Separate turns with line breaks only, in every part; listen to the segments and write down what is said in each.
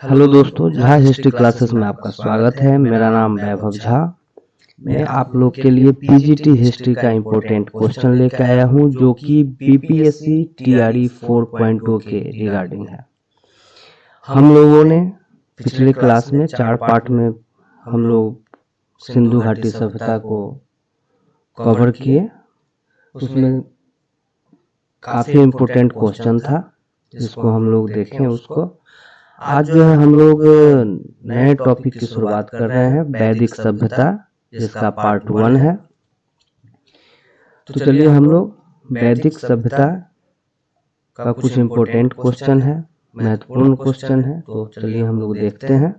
Hello दोस्तों, Jha history classes में आपका स्वागत है। मेरा नाम वैभव झा। मैं आप लोग के लिए पीजीटी हिस्ट्री का इम्पोर्टेंट क्वेश्चन लेकर आया हूं, जो कि बीपीएससी टीआरई 4.0 के रिगार्डिंग है। हम लोगों ने पिछले क्लास में 4 पार्ट में हम लोग सिंधु घाटी सभ्यता को कवर किए। उसमें काफ़ी इम्पोर्टेंट क्वेश्चन था, जिसको हम लोग देखें उसको। आज जो है हम लोग नए टॉपिक की शुरुआत कर रहे हैं, वैदिक सभ्यता, जिसका पार्ट 1 है। तो चलिए हम लोग वैदिक सभ्यता का कुछ इम्पोर्टेंट क्वेश्चन है, महत्वपूर्ण क्वेश्चन है, तो चलिए हम लोग देखते हैं।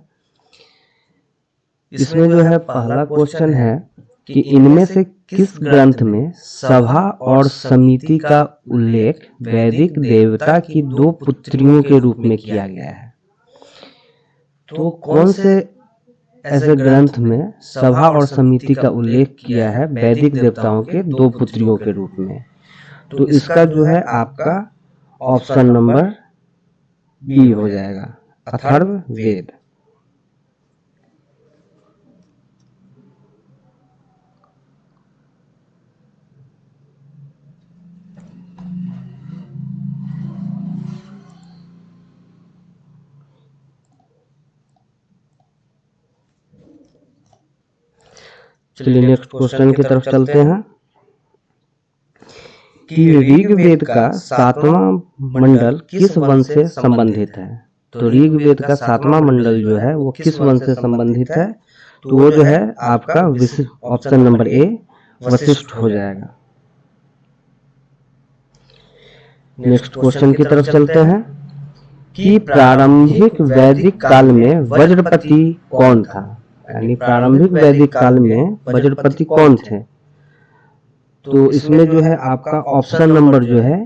इसमें जो है पहला क्वेश्चन है कि इनमें से किस ग्रंथ में सभा और समिति का उल्लेख वैदिक देवता की 2 पुत्रियों के रूप में किया गया है। तो कौन से ऐसे ग्रंथ में सभा और समिति का उल्लेख किया है वैदिक देवताओं के 2 पुत्रियों के रूप में? तो इसका जो है आपका ऑप्शन नंबर बी हो जाएगा, अथर्ववेद। चलिए नेक्स्ट क्वेश्चन की तरफ चलते हैं कि ऋग्वेद का 7वां मंडल किस वंश से संबंधित है? तो ऋग्वेद का 7वां मंडल जो है वो किस वंश से संबंधित है? तो वो जो है आपका ऑप्शन नंबर ए वशिष्ठ हो जाएगा। नेक्स्ट क्वेश्चन की तरफ चलते हैं कि प्रारंभिक वैदिक काल में वज्रपति कौन था? यानी प्रारंभिक वैदिक काल में वज्रपति कौन थे? तो इसमें जो है आपका ऑप्शन नंबर जो है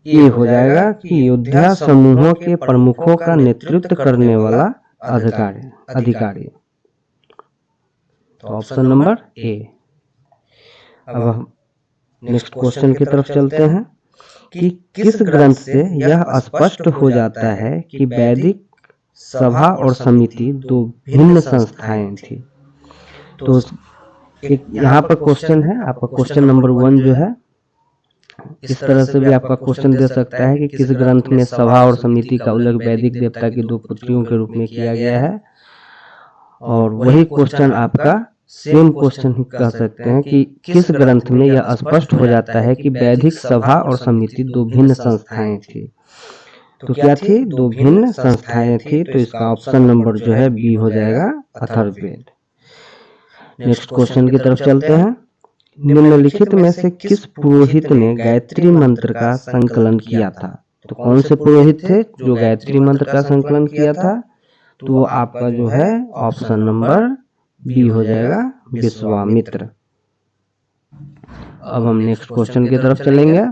ए हो जाएगा कि योद्धा समूहों के प्रमुखों का नेतृत्व करने वाला अधिकारी। तो ऑप्शन नंबर ए। अब हम नेक्स्ट क्वेश्चन की तरफ चलते हैं कि किस ग्रंथ से यह स्पष्ट हो जाता है कि वैदिक सभा और समिति 2 भिन्न संस्थाएं थी? तो एक यहाँ पर क्वेश्चन है आपका, क्वेश्चन नंबर 1 जो है इस तरह से भी आपका क्वेश्चन दे सकता है कि किस ग्रंथ में सभा और समिति का उल्लेख वैदिक देवता की 2 पुत्रियों के रूप में किया गया है। और वही क्वेश्चन आपका सेम क्वेश्चन ही कह सकते हैं कि किस ग्रंथ में यह स्पष्ट हो जाता है कि वैदिक सभा और समिति 2 भिन्न संस्थाएं थी? तो क्या थी? 2 भिन्न संस्थाएं थी। तो इसका ऑप्शन नंबर जो है बी हो जाएगा, अथर्ववेद। नेक्स्ट क्वेश्चन की तरफ चलते हैं। निम्नलिखित में से किस पुरोहित ने गायत्री मंत्र का संकलन किया था? तो कौन से पुरोहित थे जो गायत्री मंत्र का संकलन किया था? तो वो आपका जो है ऑप्शन नंबर बी हो जाएगा, विश्वामित्र। अब हम नेक्स्ट क्वेश्चन की तरफ चलेंगे।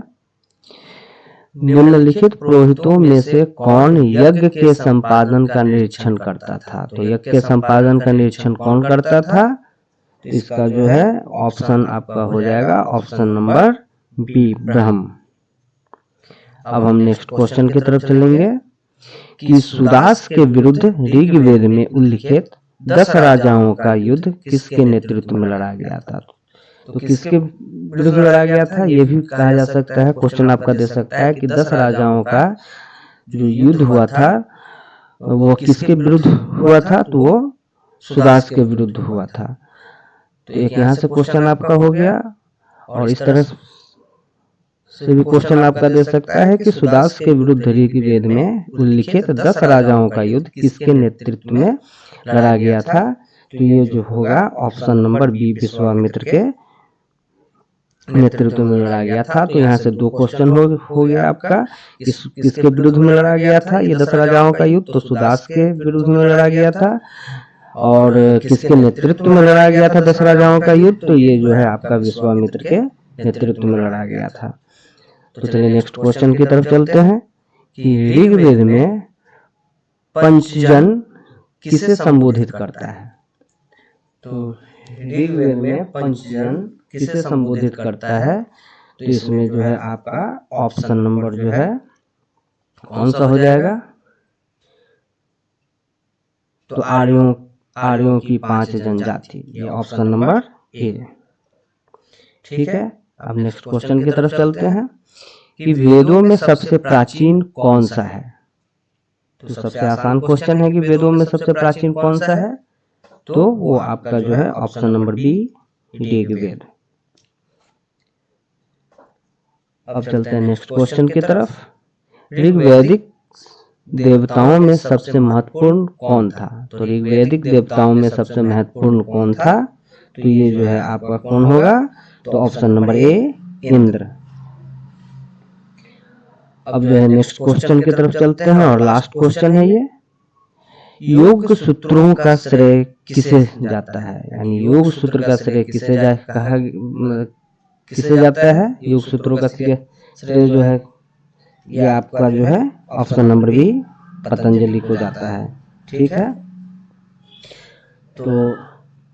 निम्नलिखित पुरोहितों में से कौन यज्ञ के संपादन का निरीक्षण करता था? तो यज्ञ के संपादन का निरीक्षण कौन करता था? इसका जो है ऑप्शन आपका हो जाएगा ऑप्शन नंबर बी, ब्रह्म। अब हम नेक्स्ट क्वेश्चन की तरफ चलेंगे कि सुदास के विरुद्ध ऋग्वेद में उल्लिखित 10 राजाओं का युद्ध किसके नेतृत्व में लड़ा गया था? तो किसके विरुद्ध लड़ा गया था ये भी कहा जा सकता है। क्वेश्चन आपका दे सकता है कि 10 राजाओं का जो युद्ध हुआ था वो किसके विरुद्ध हुआ था? तो वो सुदास के विरुद्ध हुआ था। तो एक यहाँ से क्वेश्चन आपका हो गया। और इस तरह से भी क्वेश्चन आपका दे सकता है कि सुदास के विरुद्ध ऋग्वेद में उल्लिखित 10 राजाओं का युद्ध किसके नेतृत्व में लड़ा गया था? तो ये जो होगा ऑप्शन नंबर बी, विश्वामित्र के नेतृत्व में लड़ा गया था। तो यहाँ से 2 क्वेश्चन हो गया आपका। किसके विरुद्ध में लड़ा गया था ये 10 राजाओं का युद्ध? तो सुदास के विरुद्ध में लड़ा गया था। और किसके नेतृत्व में लड़ा गया था 10 राजाओं का युद्ध? तो ये जो है आपका विश्वामित्र के नेतृत्व में लड़ा गया था। तो चलिए नेक्स्ट क्वेश्चन की तरफ चलते हैं कि ऋग्वेद में पंचजन किसे संबोधित करता है? तो ऋग्वेद में पंचजन किसे संबोधित करता है? तो इसमें जो है आपका ऑप्शन नंबर जो है कौन सा हो जाएगा? तो आर्यों की 5 जनजाति, ये ऑप्शन नंबर ए। ठीक है, अब नेक्स्ट क्वेश्चन की तरफ चलते हैं कि वेदों में सबसे प्राचीन कौन सा है। तो सबसे आसान क्वेश्चन है कि वेदों में सबसे प्राचीन कौन सा है, तो वो आपका जो है ऑप्शन नंबर बी, ऋग्वेद। अब चलते हैं नेक्स्ट क्वेश्चन की तरफ। ऋग्वैदिक देवताओं में सबसे महत्वपूर्ण कौन था। तो ऋग्वैदिक देवताओं में सबसे महत्वपूर्ण कौन था, तो ये जो है आपका कौन होगा, तो ऑप्शन नंबर ए, इंद्र। अब जो है नेक्स्ट क्वेश्चन की तरफ चलते हैं और लास्ट क्वेश्चन है ये, योग सूत्रों का श्रेय किसे जाता है। यानी योग सूत्र का श्रेय किसे जाता है, योग सूत्रों का श्रेय जो है ये आपका जो है ऑप्शन नंबर बी, पतंजलि को जाता है। ठीक है, तो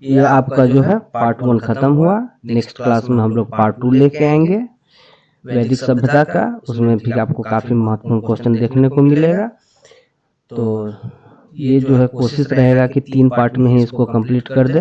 ये आपका जो है पार्ट 1 खत्म हुआ। नेक्स्ट क्लास में हम लोग पार्ट 2 लेके आएंगे वैदिक सभ्यता का, उसमें भी आपको काफी महत्वपूर्ण क्वेश्चन देखने को मिलेगा। तो ये जो है कोशिश रहेगा कि 3 पार्ट में ही इसको कंप्लीट कर दे।